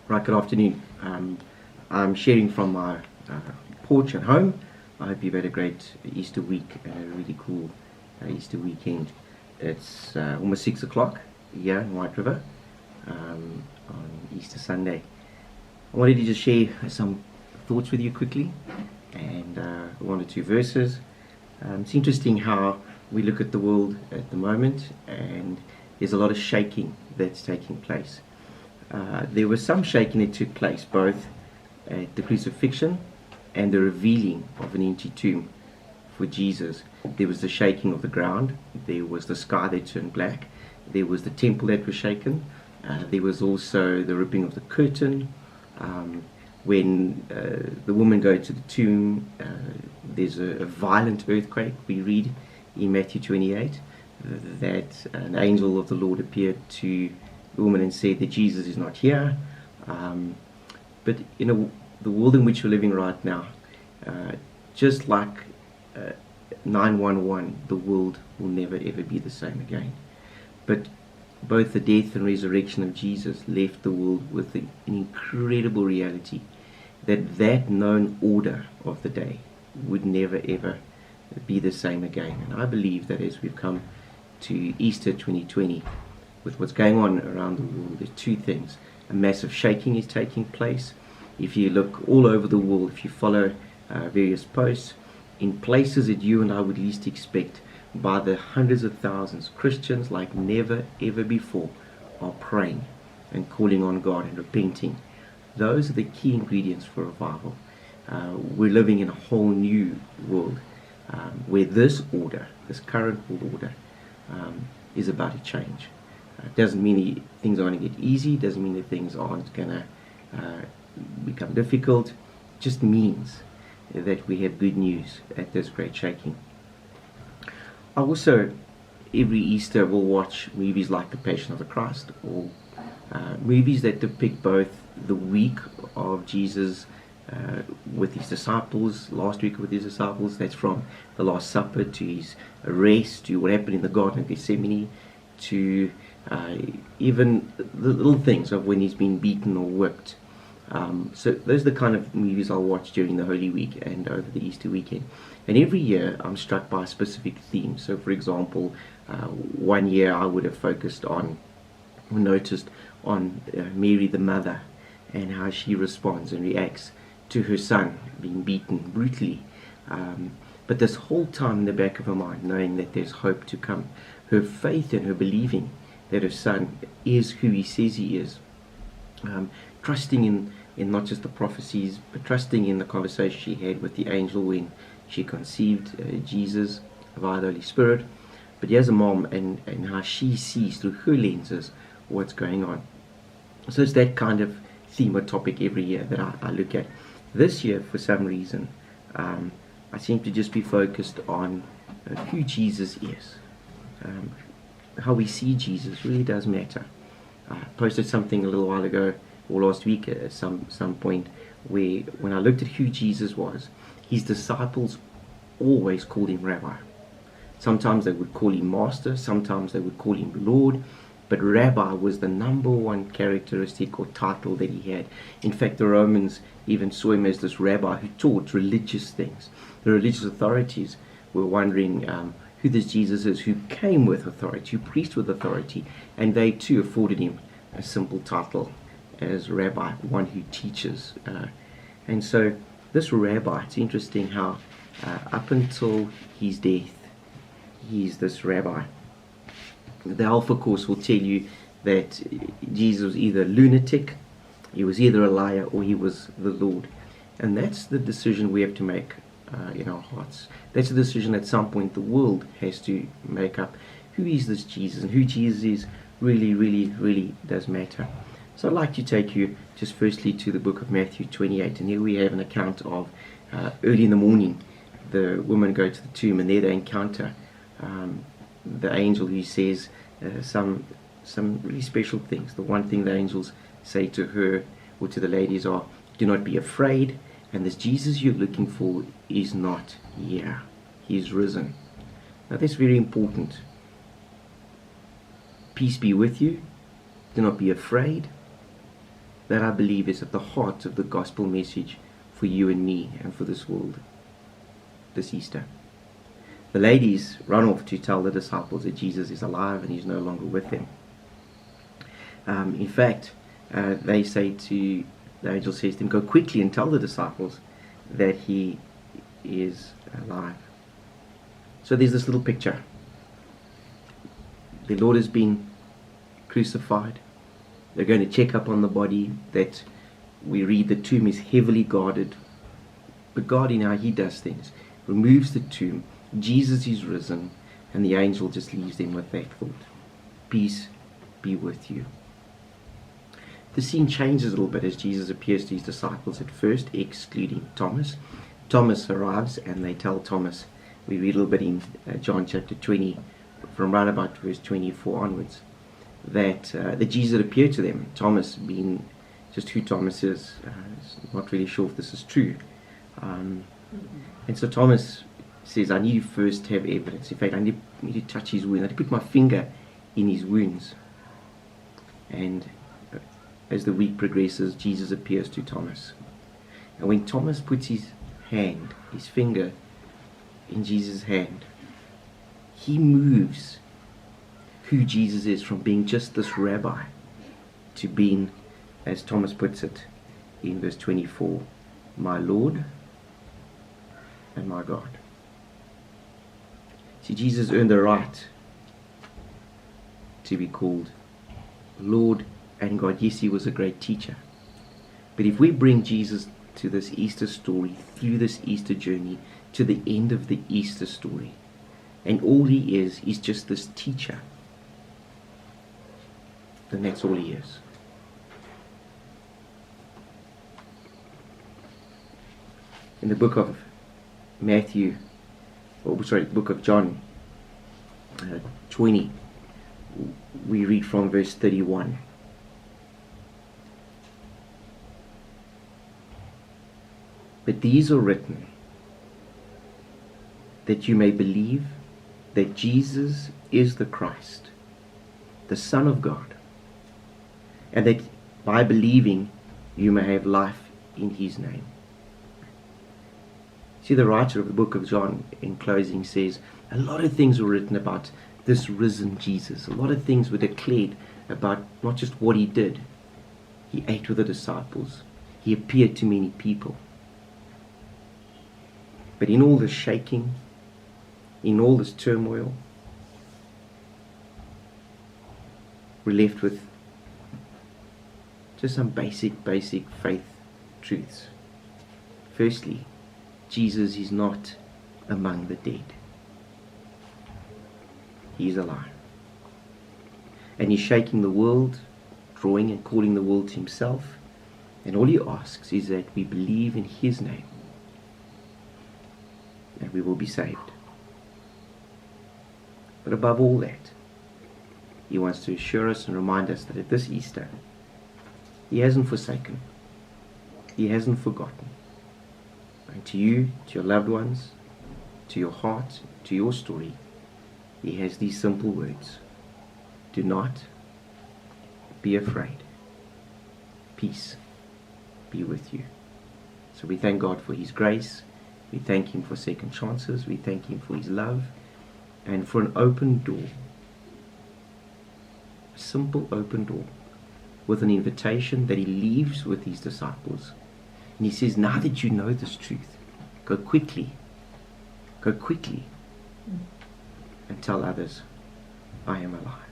Right, good afternoon. I'm sharing from my porch at home. I hope you've had a great Easter week and a really cool Easter weekend. It's almost 6 o'clock here in White River on Easter Sunday. I wanted to just share some thoughts with you quickly and one or two verses. It's interesting how we look at the world at the moment, and there's a lot of shaking that's taking place. There was some shaking that took place both at the crucifixion and the revealing of an empty tomb for Jesus. There was the shaking of the ground, there was the sky that turned black, there was the temple that was shaken, there was also the ripping of the curtain. When the woman goes to the tomb, there's a violent earthquake. We read in Matthew 28 that an angel of the Lord appeared to the woman and said that Jesus is not here. But the world in which we're living right now, just like 911, the world will never ever be the same again. But both the death and resurrection of Jesus left the world with an incredible reality that known order of the day would never ever be the same again. And I believe that as we've come to Easter 2020, with what's going on around the world, there's two things. A massive shaking is taking place. If you look all over the world, if you follow various posts, in places that you and I would least expect, by the hundreds of thousands, Christians like never ever before are praying and calling on God and repenting. Those are the key ingredients for revival. We're living in a whole new world where this order, this current world order, is about to change. It doesn't mean things are going to get easy, doesn't mean that things aren't going to become difficult. It just means that we have good news at this great shaking. I also, every Easter, will watch movies like The Passion of the Christ, or movies that depict both the week of Jesus with his disciples, last week with his disciples, that's from the Last Supper to his arrest, to what happened in the Garden of Gethsemane, to even the little things of when he's been beaten or whipped. So those are the kind of movies I'll watch during the Holy Week and over the Easter weekend. And every year I'm struck by a specific theme. So for example, one year I would have noticed on Mary the mother and how she responds and reacts to her son being beaten brutally. But this whole time in the back of her mind, knowing that there's hope to come, her faith and her believing that her son is who he says he is, trusting in not just the prophecies, but trusting in the conversation she had with the angel when she conceived Jesus via the Holy Spirit. But here's a mom and how she sees through her lenses what's going on. So it's that kind of theme or topic every year that I look at. This year, for some reason, I seem to just be focused on who Jesus is. How we see Jesus really does matter. I posted something a little while ago, or last week at some point, where when I looked at who Jesus was, his disciples always called him Rabbi. Sometimes they would call him Master, sometimes they would call him Lord, but Rabbi was the number one characteristic or title that he had. In fact, the Romans even saw him as this rabbi who taught religious things. The religious authorities were wondering who this Jesus is, who came with authority, who preached with authority, and they too afforded him a simple title as rabbi, one who teaches. And so this rabbi, it's interesting how up until his death, he's this rabbi. The Alpha Course will tell you that Jesus was either a lunatic, he was either a liar, or he was the Lord. And that's the decision we have to make in our hearts. That's a decision at some point the world has to make up. Who is this Jesus? And who Jesus is really, really, really does matter. So I'd like to take you just firstly to the book of Matthew 28. And here we have an account of early in the morning, the women go to the tomb, and there they encounter the angel who says some really special things. The one thing the angels say to her or to the ladies are, do not be afraid, and this Jesus you're looking for is not here. He is risen. Now that's very important. Peace be with you. Do not be afraid. that I believe is at the heart of the gospel message for you and me and for this world this Easter. The ladies run off to tell the disciples that Jesus is alive and he's no longer with them. In fact, they say the angel says to them, go quickly and tell the disciples that he is alive. So there's this little picture. The Lord has been crucified. They're going to check up on the body. That we read the tomb is heavily guarded. But God, in how he does things, removes the tomb. Jesus is risen, and the angel just leaves them with that thought. Peace be with you. The scene changes a little bit as Jesus appears to his disciples at first, excluding Thomas. Thomas arrives, and they tell Thomas, we read a little bit in John chapter 20, from around about verse 24 onwards, that Jesus had appeared to them. Thomas, being just who Thomas is not really sure if this is true. And so Thomas says, I need to first have evidence. In fact, I need to touch his wound. I need to put my finger in his wounds. And as the week progresses, Jesus appears to Thomas. And when Thomas puts his finger in Jesus' hand, he moves who Jesus is from being just this rabbi to being, as Thomas puts it in verse 24, my Lord and my God. See, Jesus earned the right to be called Lord and God. Yes, he was a great teacher. But if we bring Jesus to this Easter story, through this Easter journey, to the end of the Easter story, and all he is just this teacher, then that's all he is. In the book of book of John 20, we read from verse 31. But these are written that you may believe that Jesus is the Christ, the Son of God, and that by believing you may have life in his name. See, the writer of the book of John in closing says a lot of things were written about this risen Jesus. A lot of things were declared about not just what he did. He ate with the disciples. He appeared to many people. But in all this shaking, in all this turmoil, we're left with just some basic faith truths. Firstly, Jesus is not among the dead. He is alive. And he's shaking the world, drawing and calling the world to himself. And all he asks is that we believe in his name, and we will be saved. But above all that, he wants to assure us and remind us that at this Easter, he hasn't forsaken. He hasn't forgotten. And to you, to your loved ones, to your heart, to your story, he has these simple words. Do not be afraid. Peace be with you. So we thank God for his grace. We thank him for second chances. We thank him for his love and for an open door. A simple open door with an invitation that he leaves with his disciples. And he says, now that you know this truth, go quickly and tell others, I am alive.